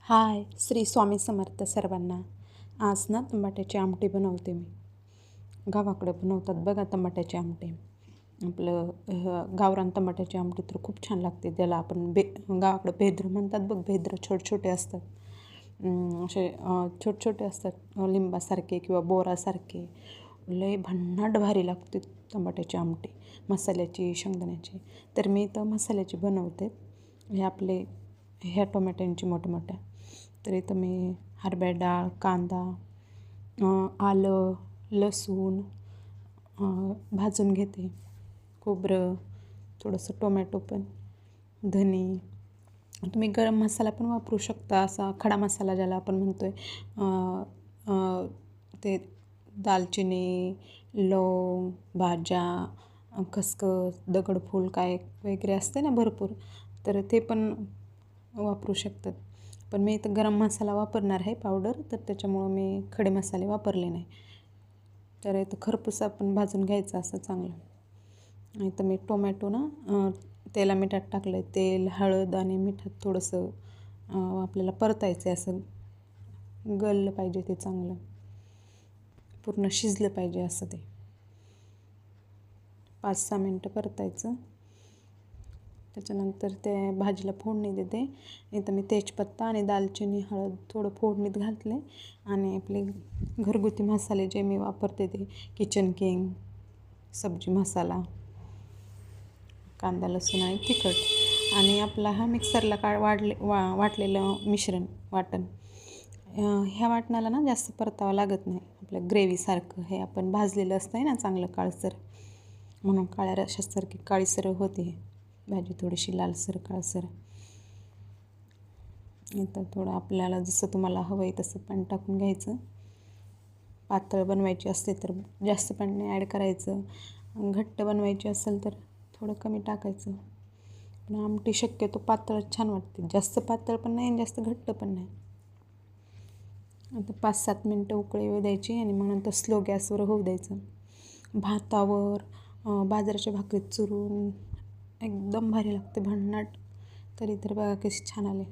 हाय, श्री स्वामी समर्थ सर्वांना. आज ना टमाट्याची आमटी बनवते मी. गावाकडे बनवतात बघा टमाट्याची आमटी. आपलं गावरान टमाट्याची आमटी तर खूप छान लागते. त्याला आपण गावाकडे भेद्र म्हणतात बघ. भेद्र छोटे असतात. असे छोटे असतात, लिंबासारखे किंवा बोरासारखे. लय भन्नाट भारी लागते टमाट्याची आमटी, मसाल्याची, शेंगदाण्याची. तर मी तर मसाल्याची बनवते. हे आपले ह्या टोमॅटोंची मोठमोठ्या. तर इथं मी हरभरा डाळ, कांदा, आलं, लसूण भाजून घेते, खोबरं, थोडंसं टोमॅटो पण, धने. तुम्ही गरम मसाला पण वापरू शकता, असा खडा मसाला ज्याला आपण म्हणतो आहे. ते दालचिनी, लवंग, भाज्या, खसखस, दगडफूल काय वगैरे असते ना भरपूर, तर ते पण वापरू शकतात. पण मी इथं गरम मसाला वापरणार आहे पावडर, तर त्याच्यामुळं मी खडे मसाले वापरले नाही. तर इथं खरपूस आपण भाजून घ्यायचं असं चांगलं. इथं मी टोमॅटो ना तेला मिठात टाकलं आहे. तेल, हळद आणि मिठात थोडंसं आपल्याला परतायचं आहे. असं गललं पाहिजे ते, चांगलं पूर्ण शिजलं पाहिजे असं. ते 5-6 मिनटं परतायचं. त्याच्यानंतर ते भाजीला फोडणी देते. इथं मी तेजपत्ता आणि दालचिनी, हळद थोडं फोडणीत घातले. आणि आपले घरगुती मसाले जे मी वापरते ते किचन किंग, सब्जी मसाला, कांदा, लसूण आणि तिखट, आणि आपला हा मिक्सरला वाटलेलं मिश्रण वाटण. ह्या वाटणाला ना जास्त परतावं लागत नाही. आपल्या ग्रेव्हीसारखं हे आपण भाजलेलं असतं आहे ना चांगलं काळसर, म्हणून काळ्या रशासारखी काळीसर होते भाजी, थोडीशी लालसर काळसर. इथं थोडं आपल्याला जसं तुम्हाला हवं आहे तसं पाणी टाकून घ्यायचं. पातळ बनवायची असते तर जास्त पाणी ॲड करायचं. घट्ट बनवायची असेल तर थोडं कमी टाकायचं. पण आमटी शक्यतो पातळ छान वाटते. जास्त पातळ पण नाही आणि जास्त घट्ट पण नाही. आता 5-7 मिनटं उकळी येऊ द्यायची आणि मग नंतर स्लो गॅसवर होऊ द्यायचं. भातावर बाजरीच्या भाकरीत चुरून एकदम भारी लागते, भन्नाट. तरी तर बघा कशी छान आले.